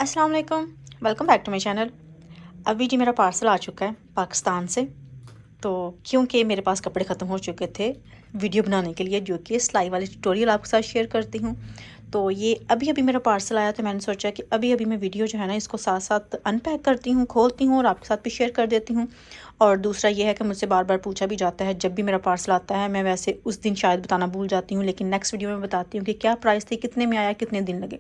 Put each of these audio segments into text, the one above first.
अस्सलाम वालेकुम, welcome back to my channel. अभी जी मेरा पार्सल आ चुका है पाकिस्तान से। तो क्योंकि मेरे पास कपड़े ख़त्म हो चुके थे वीडियो बनाने के लिए, जो कि सिलाई वाली ट्यूटोरियल आपके साथ शेयर करती हूँ, तो ये अभी अभी मेरा पार्सल आया, तो मैंने सोचा कि अभी अभी मैं वीडियो जो है ना इसको साथ साथ अनपैक करती हूँ, खोलती हूँ और आपके साथ भी शेयर कर देती हूँ। और दूसरा ये है कि मुझसे बार बार पूछा भी जाता है, जब भी मेरा पार्सल आता है मैं वैसे उस दिन शायद बताना भूल जाती हूँ, लेकिन नेक्स्ट वीडियो में बताती हूँ कि क्या प्राइस थी, कितने में आया, कितने दिन लगे।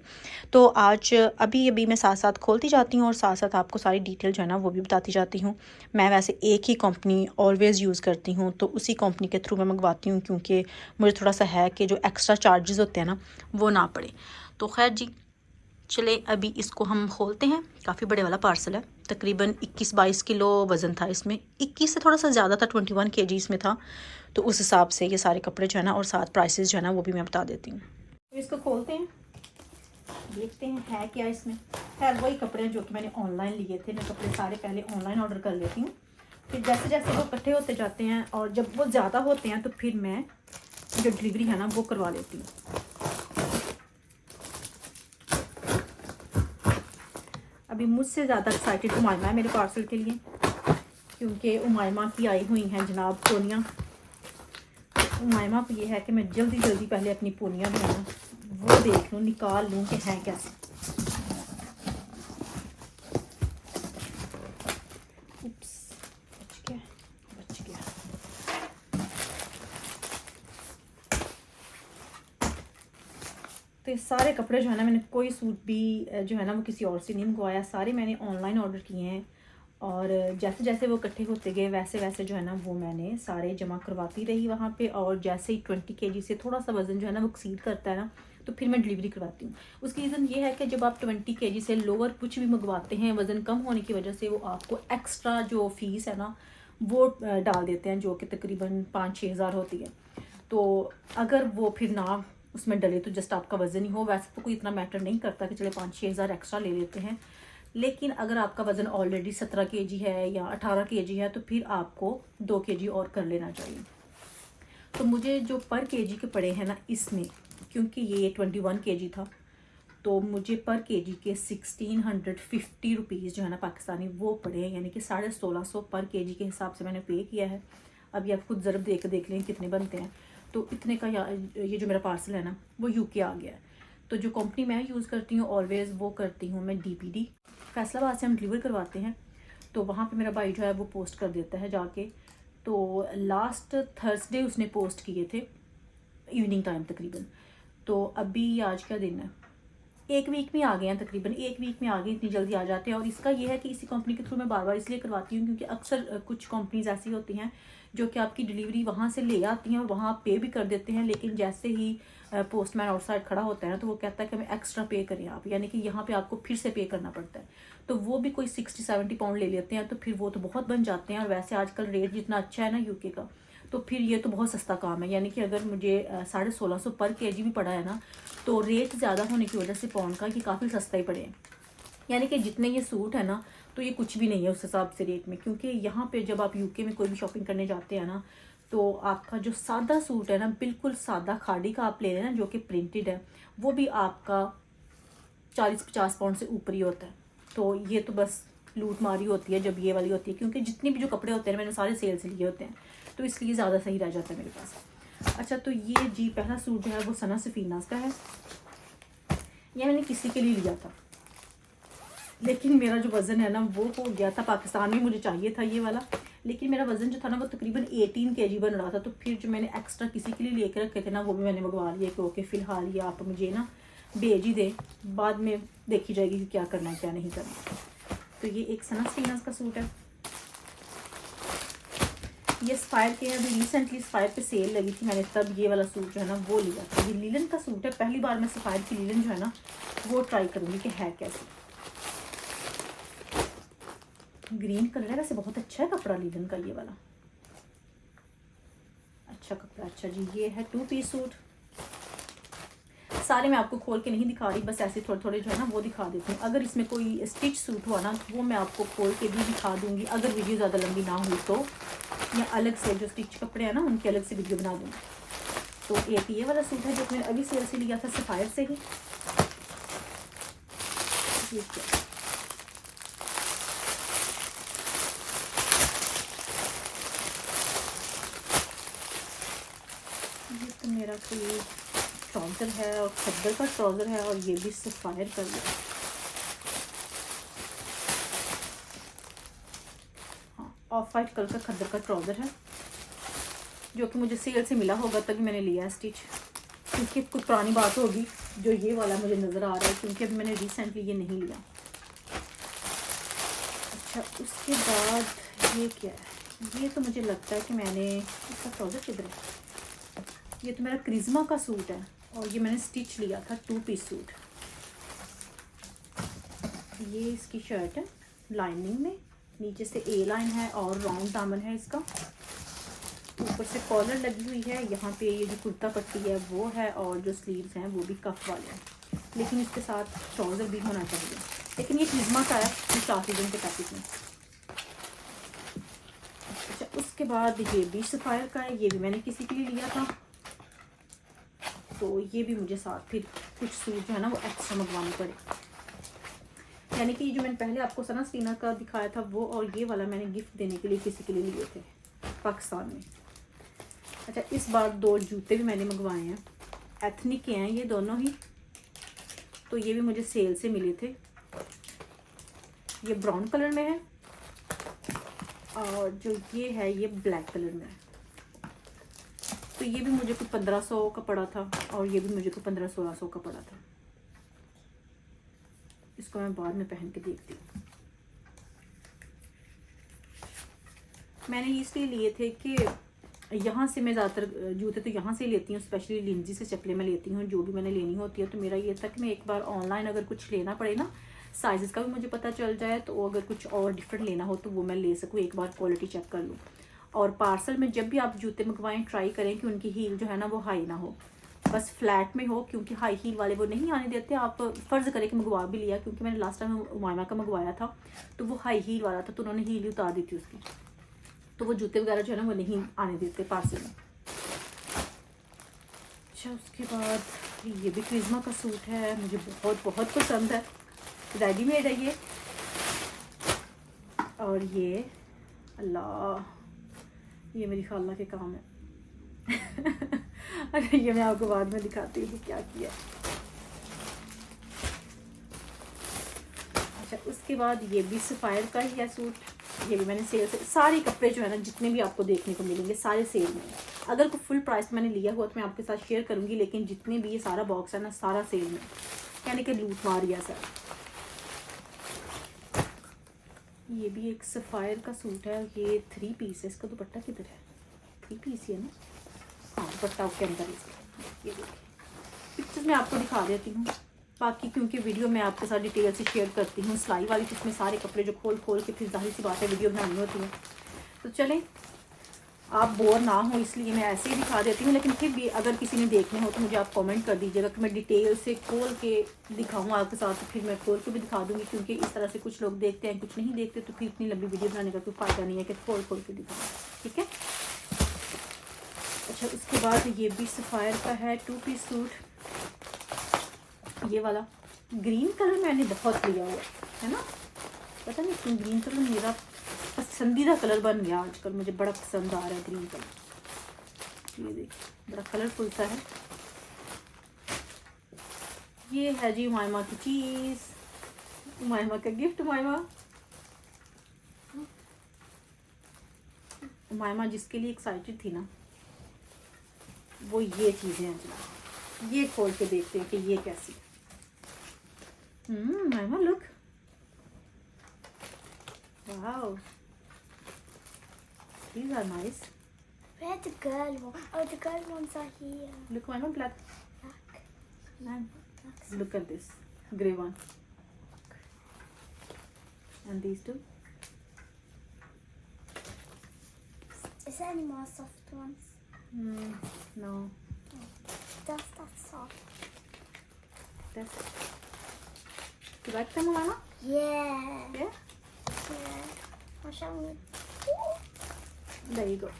तो आज अभी अभी मैं साथ साथ खोलती जाती हूँ और साथ साथ आपको सारी डिटेल जो है ना वो भी बताती जाती हूँ। मैं वैसे एक ही कंपनी ऑलवेज़ यूज़ करती हूँ, तो उसी कंपनी के थ्रू मैं मंगवाती हूँ, क्योंकि मुझे थोड़ा सा है कि जो एक्स्ट्रा चार्जेस होते हैं ना वो ना पड़े। तो खैर जी, चले अभी इसको हम खोलते हैं। काफ़ी बड़े वाला पार्सल है, तकरीबन 21-22 किलो वज़न था इसमें, 21 से थोड़ा सा ज़्यादा था, 21 केजी इसमें था। तो उस हिसाब से ये सारे कपड़े जो है ना और साथ प्राइसेस जो है ना वो भी मैं बता देती हूँ। तो इसको खोलते हैं, देखते हैं है क्या इसमें। खैर वही कपड़े जो कि मैंने ऑनलाइन लिए थे, मैं कपड़े सारे पहले ऑनलाइन ऑर्डर कर लेती हूँ, फिर जैसे जैसे वो इकट्ठे होते जाते हैं और जब वो ज़्यादा होते हैं तो फिर मैं जो डिलीवरी है ना वो करवा लेती हूँ। अभी मुझसे ज़्यादा एक्साइटेड उमायमा है मेरे पार्सल के लिए, क्योंकि उमायमा की आई हुई हैं जनाब पोनियाँ। उमायमा को ये है कि मैं जल्दी जल्दी पहले अपनी पोनियाँ जो है ना वो देख लूँ, निकाल लूँ कि हैं कैसे। उप्स, बच गया बच गया। तो ये सारे कपड़े जो है ना, मैंने कोई सूट भी जो है ना वो किसी और से नहीं मंगवाया, सारे मैंने ऑनलाइन ऑर्डर किए हैं। और जैसे जैसे वो इकट्ठे होते गए वैसे वैसे जो है ना वो मैंने सारे जमा करवाती रही वहाँ पे। और जैसे ही 20 केजी से थोड़ा सा वज़न जो है ना वो एक्सीड करता है ना, तो फिर मैं डिलीवरी करवाती हूँ। उसकी रीज़न ये है कि जब आप 20 केजी से लोअर कुछ भी मंगवाते हैं, वज़न कम होने की वजह से वो आपको एक्स्ट्रा जो फ़ीस है ना वो डाल देते हैं, जो कि तकरीबन 5-6 हज़ार होती है। तो अगर वो फिर ना उसमें डले तो जस्ट आपका वज़न ही हो, वैसे तो कोई इतना मैटर नहीं करता कि चले 5-6 हज़ार एक्स्ट्रा ले लेते हैं। लेकिन अगर आपका वज़न ऑलरेडी 17 केजी है या 18 केजी है तो फिर आपको 2 केजी और कर लेना चाहिए। तो मुझे जो पर केजी के पड़े हैं ना इसमें, क्योंकि ये 21 केजी था, तो मुझे पर केजी के 1650 रुपीज़ जो है ना पाकिस्तानी वो पड़े हैं, यानी कि 1650 पर केजी के हिसाब से मैंने पे किया है। अभी आप खुद ज़रूर देख लें कितने बनते हैं। तो इतने का ये जो मेरा पार्सल है ना वो यूके आ गया है। तो जो कंपनी मैं यूज़ करती हूँ ऑलवेज़ वो करती हूँ मैं डीपीडी, फैसलाबाद से हम डिलीवर करवाते हैं। तो वहाँ पे मेरा भाई जो है वो पोस्ट कर देता है जाके। तो लास्ट थर्सडे उसने पोस्ट किए थे इवनिंग टाइम तकरीबन। तो अभी आज का दिन है, एक वीक में आ गए हैं, तकरीबन एक वीक में आ गए, इतनी जल्दी आ जाते हैं। और इसका ये है कि इसी कंपनी के थ्रू मैं बार बार इसलिए करवाती हूँ क्योंकि अक्सर कुछ कंपनीज ऐसी होती हैं जो कि आपकी डिलीवरी वहाँ से ले आती हैं और वहाँ आप पे भी कर देते हैं, लेकिन जैसे ही पोस्टमैन आउटसाइड खड़ा होता है ना तो वो कहता है कि हमें एक्स्ट्रा पे करें आप, यानी कि यहाँ पे आपको फिर से पे करना पड़ता है। तो वो भी कोई 60-70 पाउंड ले लेते हैं, तो फिर वो तो बहुत बन जाते हैं। और वैसे आजकल रेट जितना अच्छा है ना यूके का, तो फिर ये तो बहुत सस्ता काम है। यानी कि अगर मुझे 1650 पर केजी भी पड़ा है ना, तो रेट ज़्यादा होने की वजह से पाउंड का ये काफ़ी सस्ता ही पड़े हैं। यानी कि जितने ये सूट है ना तो ये कुछ भी नहीं है उस हिसाब से रेट में, क्योंकि यहाँ पे जब आप यूके में कोई भी शॉपिंग करने जाते हैं ना, तो आपका जो सादा सूट है ना, बिल्कुल सादा खाड़ी का आप ले रहे हैं ना जो कि प्रिंटेड है, वो भी आपका 40-50 पाउंड से ऊपर ही होता है। तो ये तो बस लूट मारी होती है जब ये वाली होती है, क्योंकि जितने भी जो कपड़े होते हैं मैंने सारे सेल से लिए होते हैं, तो इसलिए ज़्यादा सही रह जाता है मेरे पास। अच्छा, तो ये जी पहला सूट जो है वो सना सफीनास का है। ये मैंने किसी के लिए लिया था, लेकिन मेरा जो वज़न है ना वो हो गया था, पाकिस्तान में मुझे चाहिए था ये वाला, लेकिन मेरा वज़न जो था ना वो तकरीबन 18 केजी बन रहा था। तो फिर जो मैंने एक्स्ट्रा किसी के लिए लेकर रखे थे ना वो भी मैंने मंगवा लिया कि ओके फ़िलहाल ये आप मुझे ना भेज ही दें, बाद में देखी जाएगी कि क्या करना है क्या नहीं करना। तो ये एक सना सफीनास का सूट है, ये स्पायर के अभी रिसेंटली स्पायर पे सेल लगी थी, मैंने तब ये वाला सूट जो है ना वो लिया था। ये लीलन का सूट है, पहली बार मैं स्पायर की लीलन जो है ना वो ट्राई करूँगी कि है कैसे। ग्रीन कलर है, वैसे बहुत अच्छा है कपड़ा लीलन का ये वाला, अच्छा कपड़ा। अच्छा जी, ये है 2 पीस सूट। सारे मैं आपको खोल के नहीं दिखा रही, बस ऐसे थोड़े थोड़े जो है ना वो दिखा देती हूँ। अगर इसमें कोई स्टिच सूट हुआ ना तो वो मैं आपको खोल के भी दिखा दूँगी, अगर वीडियो ज़्यादा लंबी ना हुई तो, या अलग से जो स्टिच कपड़े हैं ना उनकी अलग से वीडियो बना दूँगी। तो एक ये वाला सूट है जो मैंने अभी सेल से लिया था सफ़ायर से ही, ये क्या, ये तो मेरा कोई ट्राउज़र है और खद्दर का ट्राउज़र है और ये भी सफ़ायर कर लिया। हाँ, ऑफ वाइट कलर का खद्दर का ट्राउज़र है जो कि मुझे सेल से मिला होगा तभी मैंने लिया है स्टिच, क्योंकि कुछ पुरानी बात होगी जो ये वाला मुझे नज़र आ रहा है, क्योंकि अभी मैंने रिसेंटली ये नहीं लिया। अच्छा, उसके बाद ये क्या है, ये तो मुझे लगता है कि मैंने, इसका ट्राउज़र किधर है, ये तो मेरा क्रिज्मा का सूट है और ये मैंने स्टिच लिया था 2 पीस सूट। ये इसकी शर्ट है लाइनिंग में, नीचे से ए लाइन है और राउंड दामन है इसका, ऊपर से कॉलर लगी हुई है, यहाँ पे ये जो कुर्ता पट्टी है वो है और जो स्लीव्स हैं वो भी कफ वाले हैं, लेकिन इसके साथ ट्राउज़र भी होना चाहिए। लेकिन ये क्रिज्मा का है, 4 सीजन के पैकेट में। अच्छा, उसके बाद ये भी सफ़ायर का है, ये भी मैंने किसी के लिए लिया था, तो ये भी मुझे साथ फिर कुछ सूट जो है ना वो एक्स्ट्रा मंगवाने पड़े, यानी कि जो मैंने पहले आपको सना स्टीना का दिखाया था वो, और ये वाला मैंने गिफ्ट देने के लिए किसी के लिए लिए थे पाकिस्तान में। अच्छा, इस बार 2 जूते भी मैंने मंगवाए हैं, एथनिक के हैं ये दोनों ही, तो ये भी मुझे सेल से मिले थे। ये ब्राउन कलर में है और जो ये है ये ब्लैक कलर में है, तो ये भी मुझे कुछ 1500 का पड़ा था और ये भी मुझे कुछ 1500-1600 का पड़ा था। इसको मैं बाद में पहन के देखती हूँ। मैंने इसलिए लिए थे कि यहाँ से मैं ज़्यादातर जूते तो यहाँ से लेती हूँ, स्पेशली लिंजी से चप्पलें मैं लेती हूँ जो भी मैंने लेनी होती है, तो मेरा ये था कि मैं एक बार ऑनलाइन अगर कुछ लेना पड़े ना, साइज़ का भी मुझे पता चल जाए, तो अगर कुछ और डिफरेंट लेना हो तो वो मैं ले सकूँ, एक बार क्वालिटी चेक कर लूँ। और पार्सल में जब भी आप जूते मंगवाएं ट्राई करें कि उनकी हील जो है ना वो हाई ना हो, बस फ्लैट में हो, क्योंकि हाई हील वाले वो नहीं आने देते। आप फ़र्ज़ करें कि मंगवा भी लिया, क्योंकि मैंने लास्ट टाइम उमामा का मंगवाया था तो वो हाई हील वाला था, तो उन्होंने हील ही उतार दी थी उसकी, तो वो जूते वगैरह जो है ना वो नहीं आने देते पार्सल में। अच्छा, उसके बाद ये भी क्रिज्मा का सूट है, मुझे बहुत बहुत पसंद है, रेडीमेड है ये, और ये अल्लाह ये मेरी खाला के काम है अरे ये मैं आपको बाद में दिखाती हूँ क्या किया। अच्छा, उसके बाद ये भी सफ़ायर का ही है सूट, ये भी मैंने सेल से, सारे कपड़े जो है ना जितने भी आपको देखने को मिलेंगे सारे सेल में, अगर कोई फुल प्राइस मैंने लिया हुआ तो मैं आपके साथ शेयर करूँगी, लेकिन जितने भी ये सारा बॉक्स है ना सारा सेल में, यानी कि लूट मार गया सर। ये भी एक सफ़ायर का सूट है, ये 3 पीस है, इसका दुपट्टा किधर है, 3 पीस ही है ना, हाँ दुपट्टा के अंदर इसका, ये देखिए पिक्चर्स मैं आपको दिखा देती हूँ, बाकी क्योंकि वीडियो मैं आपके साथ डिटेल से शेयर करती हूँ, सिलाई वाली जिसमें सारे कपड़े जो खोल खोल के फिर जाहिर सी बात है वीडियो बनानी होती है, तो चलें आप बोर ना हो इसलिए मैं ऐसे ही दिखा देती हूँ, लेकिन फिर भी अगर किसी ने देखने हो तो मुझे आप कमेंट कर दीजिएगा कि मैं डिटेल से खोल के दिखाऊँ आपके साथ, तो फिर मैं खोल के भी दिखा दूँगी, क्योंकि इस तरह से कुछ लोग देखते हैं कुछ नहीं देखते, तो फिर इतनी लंबी वीडियो बनाने का कोई फ़ायदा नहीं है कि खोल खोल के दिखाऊँ, ठीक है। अच्छा, उसके बाद ये भी सफ़ायर का है 2 पीस सूट, ये वाला ग्रीन कलर मैंने बहुत लिया हुआ है ना, पता नहीं क्यों ग्रीन कलर मेरा पसंदीदा कलर बन गया आजकल, मुझे बड़ा पसंद आ रहा है ग्रीन कलर, ये देखिए बड़ा कलरफुल सा है। ये है जी उमामा की चीज़, उमामा का गिफ्ट, उमामा जिसके लिए एक्साइटेड थी ना वो ये चीज़ें हैं, चला ये खोल के देखते हैं कि ये कैसी है। Umama look, wow these are nice. Where the girl one? Oh, the girl ones are here. Look, Umaima, black. Black. And look at this grey one, and these two. Is there any more soft ones? No, Just that soft. that's it. You like them, Umaima? Yeah. Yeah. Yeah. I'll show you. There you go.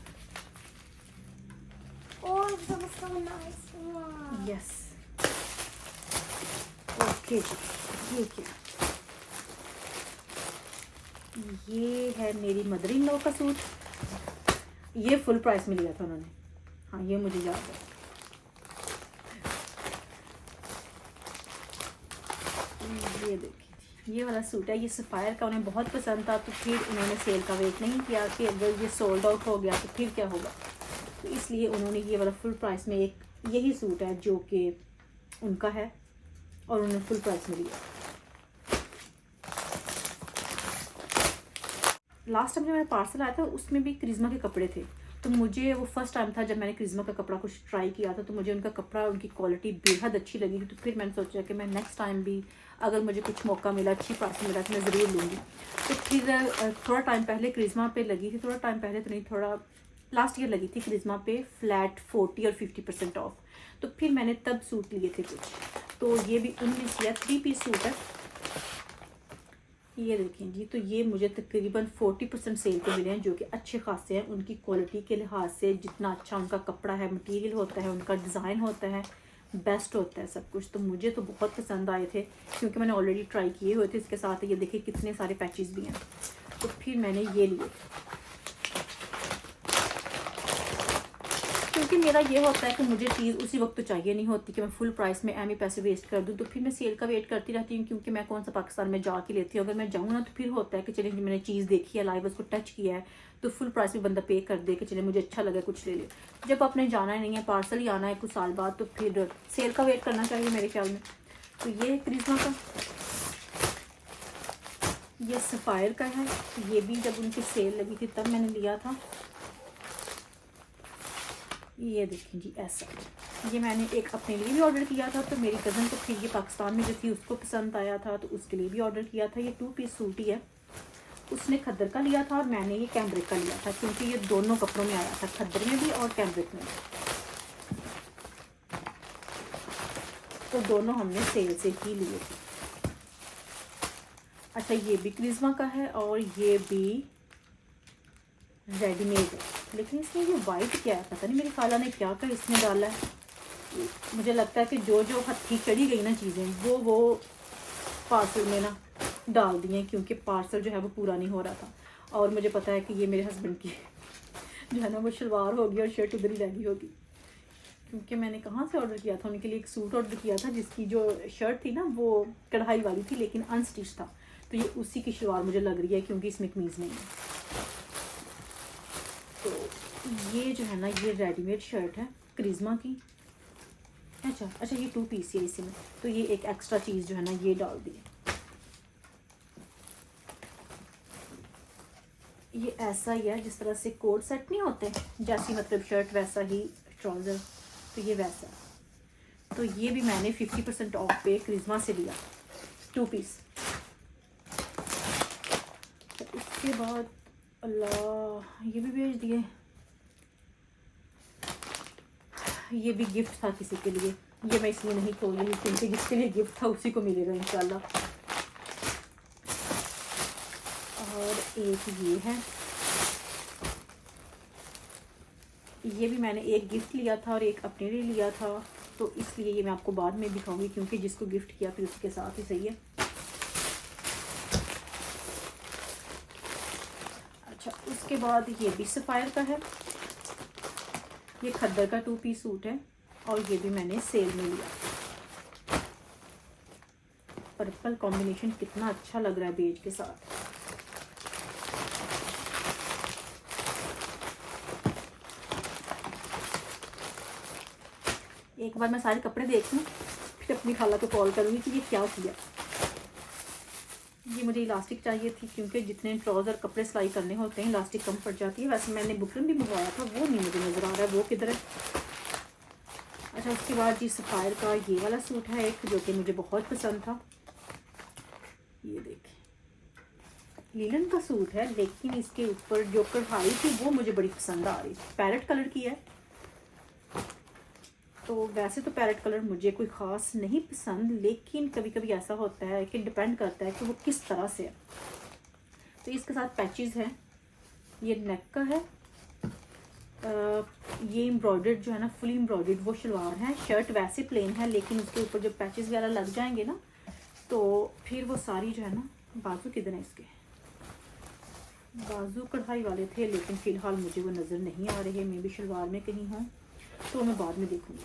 Oh, that was so nice. Wow. Yes. Okay, ये क्या ये है मेरी mother in law का suit, ये full price में लिया था उन्होंने। हाँ ये मुझे याद है। ये देखिए ये वाला सूट है, ये सफ़ायर का, उन्हें बहुत पसंद था, तो फिर उन्होंने सेल का वेट नहीं किया कि अगर ये सोल्ड आउट हो गया तो फिर क्या होगा, तो इसलिए उन्होंने ये वाला फुल प्राइस में, एक यही सूट है जो कि उनका है और उन्होंने फुल प्राइस में लिया। लास्ट टाइम जब मेरा पार्सल आया था उसमें भी क्रिज्मा के कपड़े थे, तो मुझे वो फर्स्ट टाइम था जब मैंने क्रिज्मा का कपड़ा कुछ ट्राई किया था, तो मुझे उनका कपड़ा, उनकी क्वालिटी बेहद अच्छी लगी, तो फिर मैंने सोचा कि मैं नेक्स्ट टाइम भी अगर मुझे कुछ मौका मिला, अच्छी प्राइस मिला तो मैं ज़रूर लूँगी। तो फिर थोड़ा टाइम पहले क्रिज्मा पे लगी थी, थोड़ा टाइम पहले तो नहीं, थोड़ा लास्ट ईयर लगी थी क्रिज्मा पे फ्लैट 40 और 50% ऑफ, तो फिर मैंने तब सूट लिए थे कुछ, तो ये भी उनमें से 3 पीस सूट है। ये देखें जी, तो ये मुझे तकरीबन 40% सेल पे मिले हैं, जो कि अच्छे खासे हैं उनकी क्वालिटी के लिहाज से, जितना अच्छा उनका कपड़ा है, मटेरियल होता है, उनका डिज़ाइन होता है, बेस्ट होता है सब कुछ, तो मुझे तो बहुत पसंद आए थे क्योंकि मैंने ऑलरेडी ट्राई किए हुए थे। इसके साथ ये देखिए कितने सारे पैचेस भी हैं, तो फिर मैंने ये लिए, क्योंकि मेरा ये होता है कि मुझे चीज़ उसी वक्त तो चाहिए नहीं होती कि मैं फुल प्राइस में एम पैसे वेस्ट कर दूँ, तो फिर मैं सेल का वेट करती रहती हूँ, क्योंकि मैं कौन सा पाकिस्तान में जा के लेती हूँ। अगर मैं जाऊँ ना तो फिर होता है कि चलिए मैंने चीज़ देखी है, लाइव उसको टच किया है, तो फुल प्राइस में बंदा पे कर दे कि चले मुझे अच्छा लगा कुछ ले ले। जब आपने जाना ही नहीं है, पार्सल ही आना है कुछ साल बाद, तो फिर सेल का वेट करना चाहिए मेरे ख्याल में। तो ये क्रिज्मा का, ये सफ़ायर का है, ये भी जब उनकी सेल लगी थी तब मैंने लिया था। ये देखें जी ऐसा, ये मैंने एक अपने लिए भी ऑर्डर किया था, तो मेरी कज़न को फिर ये पाकिस्तान में जो थी उसको पसंद आया था, तो उसके लिए भी ऑर्डर किया था। ये 2 पीस सूट ही है, उसने खद्दर का लिया था और मैंने ये कैम्ब्रिक का लिया था, क्योंकि ये दोनों कपड़ों में आया था, खद्दर में भी और कैम्ब्रिक में भी, तो दोनों हमने सेल से ही लिए थे। अच्छा ये भी क्रिज्मा का है और ये भी रेडीमेड है, लेकिन इसमें ये वाइट क्या है पता नहीं, मेरी खाला ने क्या कर इसमें डाला है। मुझे लगता है कि जो जो हथी चढ़ी गई ना चीज़ें वो पार्सल में ना डाल दी हैं, क्योंकि पार्सल जो है वो पूरा नहीं हो रहा था, और मुझे पता है कि ये मेरे हस्बैंड की जो है ना वो शलवार होगी और शर्ट उधर ही रह गई होगी, क्योंकि मैंने कहाँ से ऑर्डर किया था, उनके लिए एक सूट ऑर्डर किया था जिसकी जो शर्ट थी ना वो कढ़ाई वाली थी लेकिन अनस्टिच था, तो ये उसी की शलवार मुझे लग रही है क्योंकि इसमें कमीज़ नहीं है। तो ये जो है ना ये रेडीमेड शर्ट है क्रिज्मा की। अच्छा ये 2 पीस है इसी में, तो ये एक एक्स्ट्रा चीज़ जो है ना ये डाल दी है। ये ऐसा ही है जिस तरह से कोट सेट नहीं होते, जैसी मतलब शर्ट वैसा ही ट्राउज़र, तो ये वैसा। तो ये भी मैंने 50% ऑफ पे क्रिज्मा से लिया 2 पीस। तो उसके बाद अल्लाह ये भी भेज दिए, ये भी गिफ्ट था किसी के लिए, ये मैं इसलिए नहीं खोल रही क्योंकि जिसके लिए गिफ्ट था उसी को मिलेगा इंशाल्लाह। और एक ये है, ये भी मैंने एक गिफ्ट लिया था और एक अपने लिए लिया था, तो इसलिए ये मैं आपको बाद में दिखाऊंगी क्योंकि जिसको गिफ्ट किया फिर उसके साथ ही सही है। अच्छा उसके बाद ये भी सफ़ायर का है, ये खद्दर का 2 पीस सूट है और ये भी मैंने सेल में लिया। पर्पल कॉम्बिनेशन कितना अच्छा लग रहा है बेज के साथ। एक बार मैं सारे कपड़े देख लूँ फिर अपनी खाला को कॉल करूँगी कि ये क्या किया। ये मुझे इलास्टिक चाहिए थी क्योंकि जितने ट्राउज़र कपड़े सिलाई करने होते हैं इलास्टिक कम पड़ जाती है। वैसे मैंने बुकरम भी मंगवाया था, वो नहीं मुझे नज़र आ रहा है, वो किधर है। अच्छा उसके बाद जी सफ़ायर का ये वाला सूट है एक, जो कि मुझे बहुत पसंद था। ये देखें लीलन का सूट है, लेकिन इसके ऊपर जो कढ़ाई थी वो मुझे बड़ी पसंद आ रही थी, पैरेट कलर की है। तो वैसे तो पैरेट कलर मुझे कोई ख़ास नहीं पसंद, लेकिन कभी कभी ऐसा होता है कि डिपेंड करता है कि वो किस तरह से है। तो इसके साथ पैचेस हैं, ये नेक का है, ये एम्ब्रॉयडर्ड जो है ना फुल एम्ब्रॉयडर्ड वो शलवार है। शर्ट वैसे प्लेन है लेकिन उसके ऊपर जब पैचेस वगैरह लग जाएंगे ना तो फिर वो सारी जो है ना, बाजू किधर है इसके, बाजू कढ़ाई वाले थे, लेकिन फ़िलहाल मुझे वो नज़र नहीं आ रहे। मैं भी शलवार में कहीं हूँ, तो मैं बाद में देखूँगी।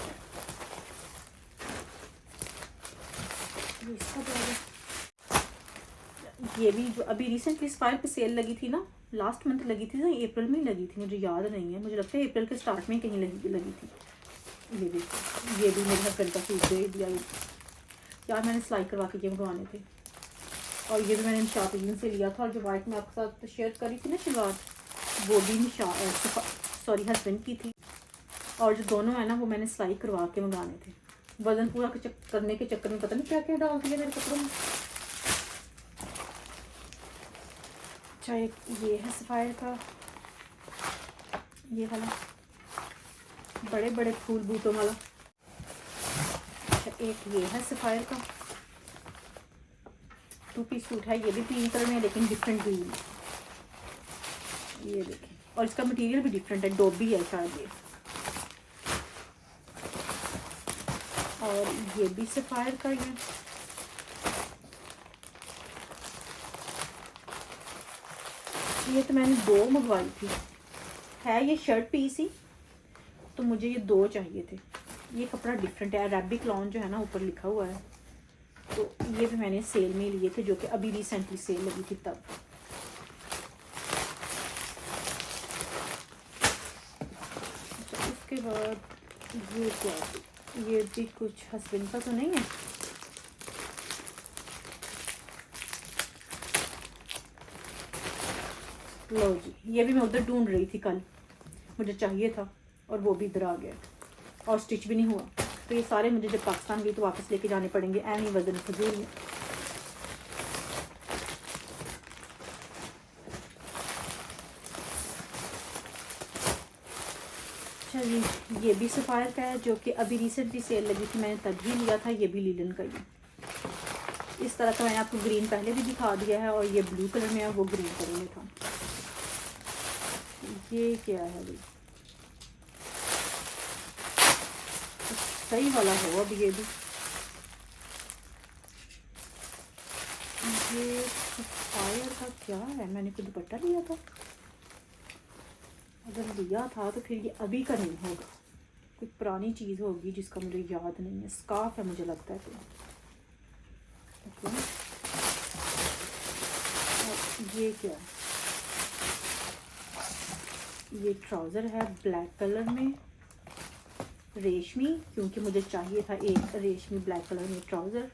इसका ये भी जो अभी रिसेंटली स्पायर पे सेल लगी थी ना, लास्ट मंथ लगी थी ना, अप्रैल में लगी थी, मुझे याद नहीं है, मुझे लगता है अप्रैल के स्टार्ट में कहीं लगी थी। ये भी मेरे हस्बैंड का सूट दे दिया यार, मैंने सिलाई करवा के ये मंगवाने थे। और ये भी मैंने निशातीन से लिया था, और जो वाइट मैं आपके साथ शेयर करी थी ना शलवार, वो भी सॉरी हस्बैंड की थी। और जो दोनों है ना, वो मैंने सिलाई करवा के मंगाने थे। वजन पूरा करने के चक्कर में पता नहीं क्या क्या डाल दिया मेरे कपड़ों में। अच्छा, एक ये है सफ़ायर का, ये वाला बड़े बड़े फूल बूटों वाला। अच्छा, एक ये है सफ़ायर का 2 पीस सूट है, ये भी पिंक कलर में है, लेकिन डिफरेंट ग्रीन है। ये देखें, और इसका मटेरियल भी डिफरेंट है, डोबी है शायद ये। और ये भी सफ़ायर का ही है। ये तो मैंने 2 मंगवाई थी, है ये शर्ट पीस ही, तो मुझे ये 2 चाहिए थे। ये कपड़ा डिफरेंट है, अरेबिक लॉन जो है ना ऊपर लिखा हुआ है, तो ये भी मैंने सेल में लिए थे, जो कि अभी रिसेंटली सेल लगी थी तब। अच्छा, उसके बाद ये क्या, ये भी कुछ हस्बैंड का तो नहीं है। लो जी, ये भी मैं उधर ढूंढ रही थी कल, मुझे चाहिए था, और वो भी इधर आ गया, और स्टिच भी नहीं हुआ। तो ये सारे मुझे जब पाकिस्तान गई तो वापस लेके जाने पड़ेंगे, ऐन ही वजन फजूल में। अच्छा जी, ये भी सफ़ायर का है, जो कि अभी रिसेंटली सेल लगी थी, मैंने तभी लिया था। ये भी लीलन का ही, इस तरह का मैंने आपको ग्रीन पहले भी दिखा दिया है, और ये ब्लू कलर में है, वो ग्रीन कलर में था। ये क्या है भाई, सही वाला हो अब ये भी। ये सफ़ायर का क्या है, मैंने कोई दुपट्टा लिया था, अगर लिया था तो फिर ये अभी का नहीं होगा, कोई पुरानी चीज़ होगी जिसका मुझे याद नहीं है। स्कार्फ है मुझे लगता है तो। ये क्या है, ये ट्राउज़र है ब्लैक कलर में, रेशमी, क्योंकि मुझे चाहिए था एक रेशमी ब्लैक कलर में ट्राउज़र।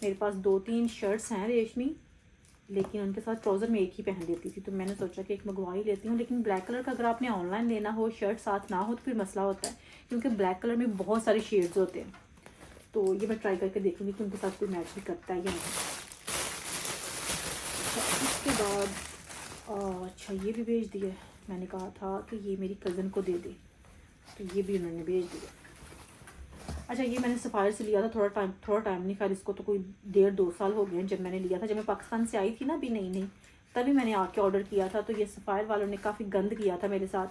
मेरे पास 2-3 शर्ट्स हैं रेशमी, लेकिन उनके साथ ट्राउज़र में एक ही पहन लेती थी, तो मैंने सोचा कि एक मंगवा ही लेती हूँ। लेकिन ब्लैक कलर का अगर आपने ऑनलाइन लेना हो, शर्ट साथ ना हो, तो फिर मसला होता है, क्योंकि ब्लैक कलर में बहुत सारे शेड्स होते हैं। तो ये मैं ट्राई करके देखूँगी कि उनके साथ कोई मैच भी करता है या नहीं। इसके बाद अच्छा, ये भी भेज दिया, मैंने कहा था कि ये मेरी कज़न को दे दे, तो ये भी उन्होंने भेज दिया। अच्छा, ये मैंने सफ़ायर से लिया था, थोड़ा टाइम नहीं, खैर इसको तो कोई 1.5-2 साल हो गए हैं जब मैंने लिया था। जब मैं पाकिस्तान से आई थी ना अभी नई तभी मैंने आके ऑर्डर किया था। तो ये सफ़ायर वालों ने काफ़ी गंद किया था मेरे साथ,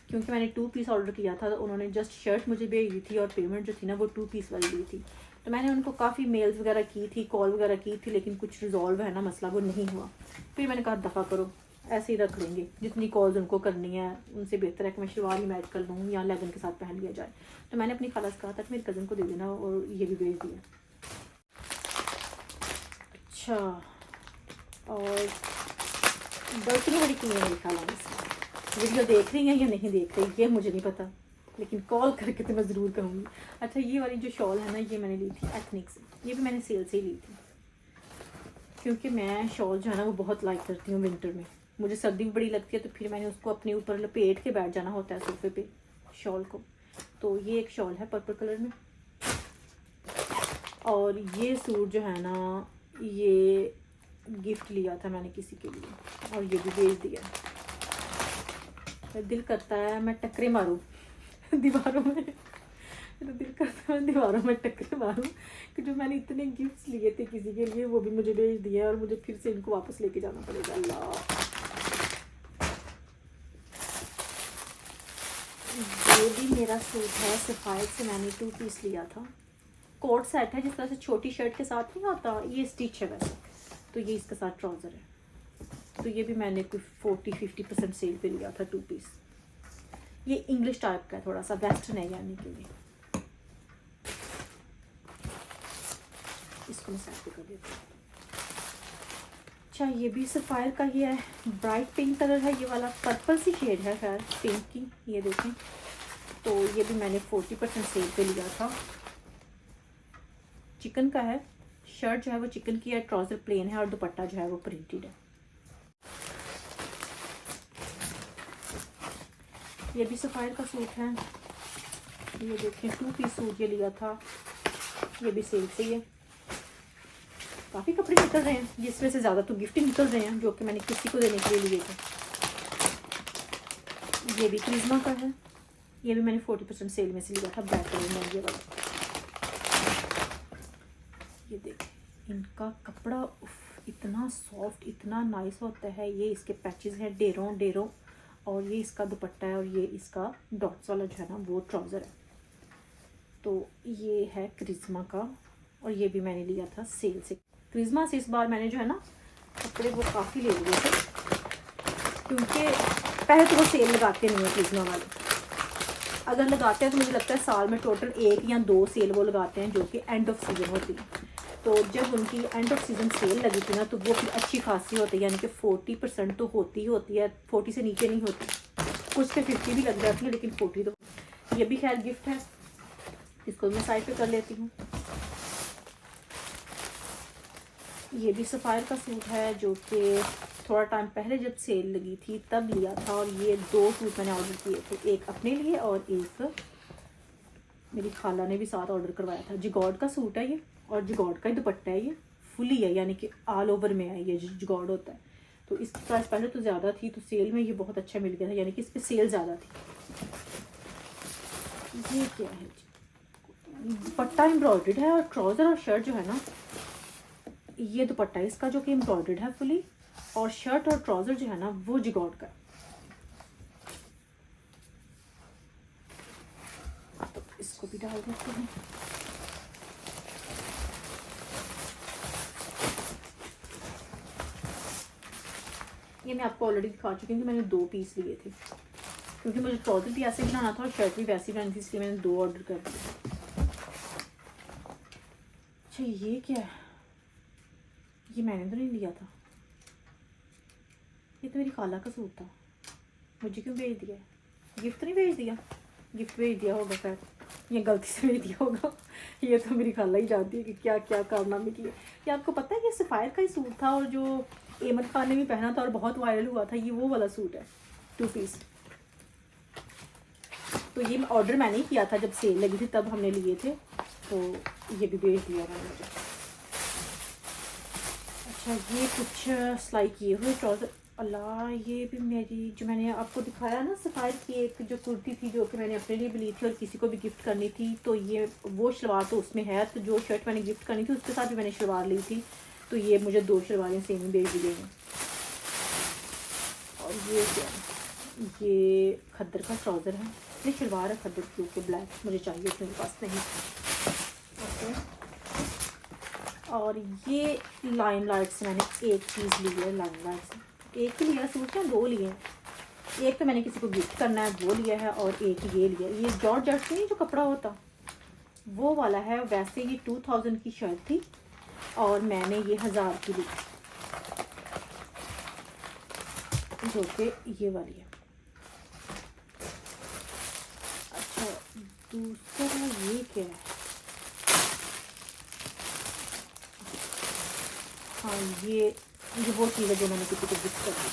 क्योंकि मैंने 2 पीस ऑर्डर किया था, तो उन्होंने जस्ट शर्ट मुझे भेज दी थी, और पेमेंट जो थी ना वो 2 पीस वाली दी थी। तो मैंने उनको काफ़ी मेल्स वगैरह की थी, कॉल वगैरह की थी, लेकिन कुछ रिजॉल्व है ना मसला, वो नहीं हुआ। फिर मैंने कहा दफ़ा करो, ऐसे ही रख लेंगे, जितनी कॉल्स उनको करनी है, उनसे बेहतर है कि मैं शलवार ही मैच कर लूँ या लेगिन के साथ पहन लिया जाए। तो मैंने अपनी खाला से कहा था कि मेरी कज़न को दे देना, और ये भी भेज दिया। अच्छा, और गलती बड़ी की है मेरी खाला से, वीडियो देख रही हैं या नहीं देख रही ये मुझे नहीं पता, लेकिन कॉल करके तो मैं ज़रूर कहूँगी। अच्छा, ये वाली जो शॉल है ना, ये मैंने ली थी एथनिक से, ये भी मैंने सेल से ही ली थी, क्योंकि मैं शॉल जो है ना वो बहुत लाइक करती हूँ विंटर में। मुझे सर्दी भी बड़ी लगती है, तो फिर मैंने उसको अपने ऊपर लपेट के बैठ जाना होता है सोफे पे शॉल को। तो ये एक शॉल है पर्पल कलर में, और ये सूट जो है ना, ये गिफ्ट लिया था मैंने किसी के लिए, और ये भी भेज दिया। दिल करता है मैं टक्करे मारूं दीवारों में, मेरा दिल करता है मैं दीवारों में टक्करे मारूं, कि जो मैंने इतने गिफ्ट्स लिए थे किसी के लिए, वो भी मुझे भेज दिए, और मुझे फिर से इनको वापस लेके जाना पड़ेगा। अल्लाह, ये भी मेरा सूट है सफ़ायर से, मैंने 2 पीस लिया था, कोट सेट है, जिस तरह से छोटी शर्ट के साथ नहीं होता, ये स्टिच है वैसे, तो ये इसके साथ ट्राउज़र है। तो ये भी मैंने कोई 40-50% सेल पे लिया था 2 पीस। ये इंग्लिश टाइप का है, थोड़ा सा वेस्टर्न है यानी कि ये। इसको मैं साइड पे कर देती हूँ। अच्छा ये भी सफ़ायर का ही है, ब्राइट पिंक कलर है, ये वाला पर्पल सी शेड है खैर पिंक की, ये देखें। तो ये भी मैंने 40% सेल पे लिया था। चिकन का है, शर्ट जो है वो चिकन की है, ट्राउज़र प्लेन है और दुपट्टा जो है वो प्रिंटेड है। ये भी सफ़ायर का सूट है, ये देखें 2 पीस सूट ये लिया था, ये भी सेल से ही है। काफ़ी कपड़े निकल रहे हैं, जिसमें से ज़्यादा तो गिफ्ट ही निकल रहे हैं जो कि मैंने किसी को देने के लिए लिए थे। ये भी क्रिज्मा का है, ये भी मैंने 40% सेल में से लिया था, ब्लैक कलर में ये वाला। ये देखें इनका कपड़ा इतना सॉफ्ट, इतना नाइस होता है। ये इसके पैचेस हैं डेरों और ये इसका दुपट्टा है और ये इसका डॉट्स वाला जो है ना वो ट्राउज़र है। तो ये है क्रिज्मा का और ये भी मैंने लिया था सेल से। क्रिज्मा से इस बार मैंने जो है ना कपड़े वो काफ़ी ले लिए थे, क्योंकि पहले तो वो सेल लगाते नहीं है क्रिज्मा वाले। अगर लगाते हैं तो मुझे लगता है साल में टोटल 1 या 2 सेल वो लगाते हैं जो कि एंड ऑफ सीज़न होती है। तो जब उनकी एंड ऑफ सीज़न सेल लगी थी ना तो वो फिर अच्छी खासी होती है, यानी कि 40% तो होती ही होती है, 40 से नीचे नहीं होती। कुछ पे 50 भी लग जाती है लेकिन 40 तो। ये भी खैर गिफ्ट है, इसको मैं साइड पे कर लेती हूँ। ये भी सफ़ायर का सूट है जो कि थोड़ा टाइम पहले जब सेल लगी थी तब लिया था और ये 2 सूट मैंने ऑर्डर किए थे, एक अपने लिए और एक मेरी खाला ने भी साथ ऑर्डर करवाया था। जिगॉड का सूट है ये और जिगॉड का ही दुपट्टा है, ये फुली है यानी कि ऑल ओवर में है ये जिगॉड होता है। तो इसकी प्राइस पहले तो ज़्यादा थी, तो सेल में ये बहुत अच्छा मिल गया था, यानी कि इस पर सेल ज़्यादा थी। ये क्या है, दुपट्टा एम्ब्रॉयडर्ड है और ट्राउज़र और शर्ट जो है ना, ये दुपट्टा इसका जो कि एम्ब्रॉयडर्ड है फुली, और शर्ट और ट्राउज़र जो है ना वो जिगॉड का। तो इसको भी डाल देते हैं। ये मैं आपको ऑलरेडी दिखा चुकी हूँ कि मैंने 2 पीस लिए थे, क्योंकि मुझे ट्राउज़र भी ऐसे बनाना था और शर्ट भी वैसी बनानी थी, इसलिए मैंने 2 ऑर्डर कर दिए। अच्छा ये क्या है, ये मैंने तो नहीं लिया था, ये तो मेरी खाला का सूट था, मुझे क्यों भेज दिया? गिफ्ट नहीं भेज दिया? गिफ्ट भेज दिया होगा शायद, या गलती से भेज दिया होगा। ये तो मेरी खाला ही जानती है कि क्या क्या कारनामे किए। ये आपको पता है ये सफ़ायर का ही सूट था और जो अहमद खान ने भी पहना था और बहुत वायरल हुआ था, ये वो वाला सूट है 2 पीस। तो ये ऑर्डर मैंने ही किया था, जब सेल लगी थी तब हमने लिए थे, तो ये भी भेज दिया मैंने मुझे। अच्छा ये कुछ सिलाई किए हुए ट्राउज़र, अल्लाह ये भी मेरी जो मैंने आपको दिखाया ना सफ़ायर की एक जो कुर्ती थी जो कि मैंने अपने लिए भी ली थी और किसी को भी गिफ्ट करनी थी, तो ये वो शलवार तो उसमें है। तो जो शर्ट मैंने गिफ्ट करनी थी उसके साथ भी मैंने शलवार ली थी, तो ये मुझे 2 शलवारें सेम ही भेज दी गई हैं। और ये क्या, ये खद्दर का ट्राउज़र है, नहीं शलवार है खद्दर की, ओके ब्लैक मुझे चाहिए, मेरे पास नहीं। ओके और ये लाइन लाइट से मैंने एक चीज़ ली है, लाइन लाइट से एक ही लिया सूट, या 2 लिए हैं। एक तो मैंने किसी को गिफ्ट करना है वो लिया है और एक ये लिया। ये जॉर्जेट से नहीं जो कपड़ा होता वो वाला है, वैसे ये 2000 की शर्ट थी और मैंने ये 1000 की ली, जो कि ये वाली है। अच्छा दूसरा ये क्या है, हाँ ये वो चीज़ है जो मैंने किसी को गिफ्ट कर दी।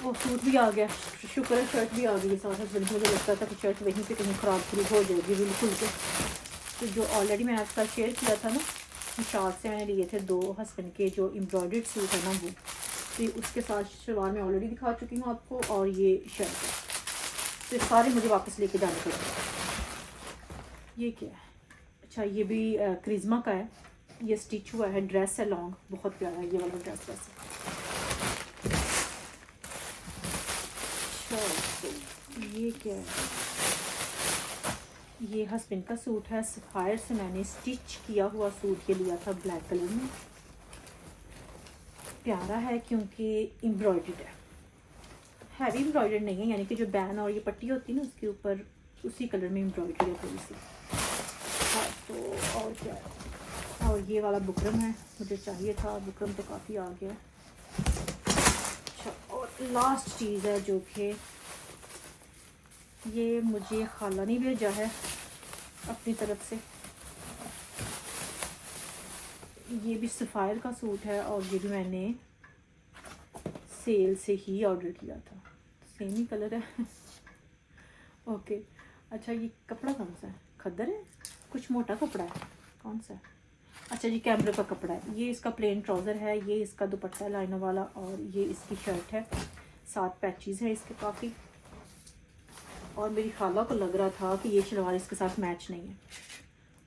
वो सूट भी आ गया, शुक्र है शर्ट भी आ गई है साथ साथ। मुझे लगता था कि शर्ट वहीं पे कहीं ख़राब हो जाएगी बिल्कुल के। तो जो ऑलरेडी मैंने आपके साथ शेयर किया था ना, निशात से मैंने लिए थे 2 हस्बैंड के जो एम्ब्रॉयडर्ड सूट है ना वो, तो उसके साथ शलवार मैं ऑलरेडी दिखा चुकी हूँ आपको, और ये शर्ट है। तो सारे मुझे वापस लेके जाने पड़े। ये क्या है, अच्छा ये भी क्रिज्मा का है, ये स्टिच हुआ है, ड्रेस है लॉन्ग, बहुत प्यारा है ये वाला ड्रेस वैसे। अच्छा ये क्या है, ये हस्बैंड का सूट है, सफ़ायर से मैंने स्टिच किया हुआ सूट ये लिया था ब्लैक कलर में। प्यारा है क्योंकि एम्ब्रॉयडर्ड है, हैवी एम्ब्रॉयडर्ड नहीं है, यानी कि जो बैन और ये पट्टी होती है ना उसके ऊपर उसी कलर में एम्ब्रॉयडरी है थोड़ी सी। हाँ तो और क्या है, और ये वाला बुकरम है, मुझे चाहिए था, बुकरम तो काफ़ी आ गया। अच्छा, और लास्ट चीज़ है जो कि ये मुझे खाला ने भेजा है अपनी तरफ से, ये भी सफ़ायर का सूट है और ये भी मैंने सेल से ही ऑर्डर किया था, सेम ही कलर है। ओके अच्छा, ये कपड़ा कौन सा है, खद्दर है, कुछ मोटा कपड़ा है, कौन सा है, अच्छा जी कैमरे का कपड़ा है। ये इसका प्लेन ट्राउज़र है, ये इसका दुपट्टा है लाइनर वाला, और ये इसकी शर्ट है, 7 पैचेस हैं इसके काफ़ी। और मेरी खाला को लग रहा था कि ये शलवार इसके साथ मैच नहीं है,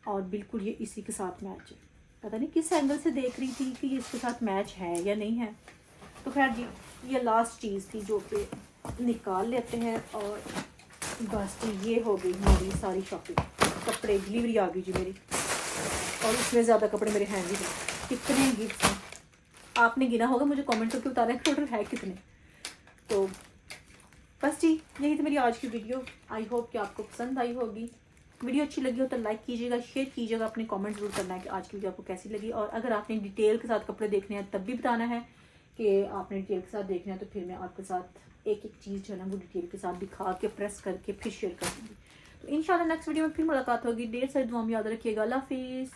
और बिल्कुल ये इसी के साथ मैच है। पता नहीं किस एंगल से देख रही थी कि ये इसके साथ मैच है या नहीं है। तो खैर जी, ये लास्ट चीज़ थी जो कि निकाल लेते हैं, और बस जी ये हो गई हमारी सारी शॉपिंग। कपड़े डिलीवरी आ गई जी मेरी, और इसमें ज़्यादा कपड़े मेरे हैं भी नहीं। कितने गिफ्ट हैं आपने गिना होगा, मुझे कमेंट करके बताना है टोटल है कितने। तो बस जी यही थी मेरी आज की वीडियो, आई होप कि आपको पसंद आई होगी। वीडियो अच्छी लगी हो तो लाइक कीजिएगा, शेयर कीजिएगा, अपने कमेंट ज़रूर करना है कि आज की वीडियो आपको कैसी लगी। और अगर आपने डिटेल के साथ कपड़े देखने हैं तब भी बताना है कि आपने डिटेल के साथ देखना है, तो फिर मैं आपके साथ एक एक चीज़ जो है ना वो डिटेल के साथ दिखा के प्रेस करके फिर शेयर कर दूँगी। तो इंशाल्लाह नेक्स्ट वीडियो में फिर मुलाकात होगी। ढेर सारी दुआ में याद रखिएगा। अल्लाह हाफिज़।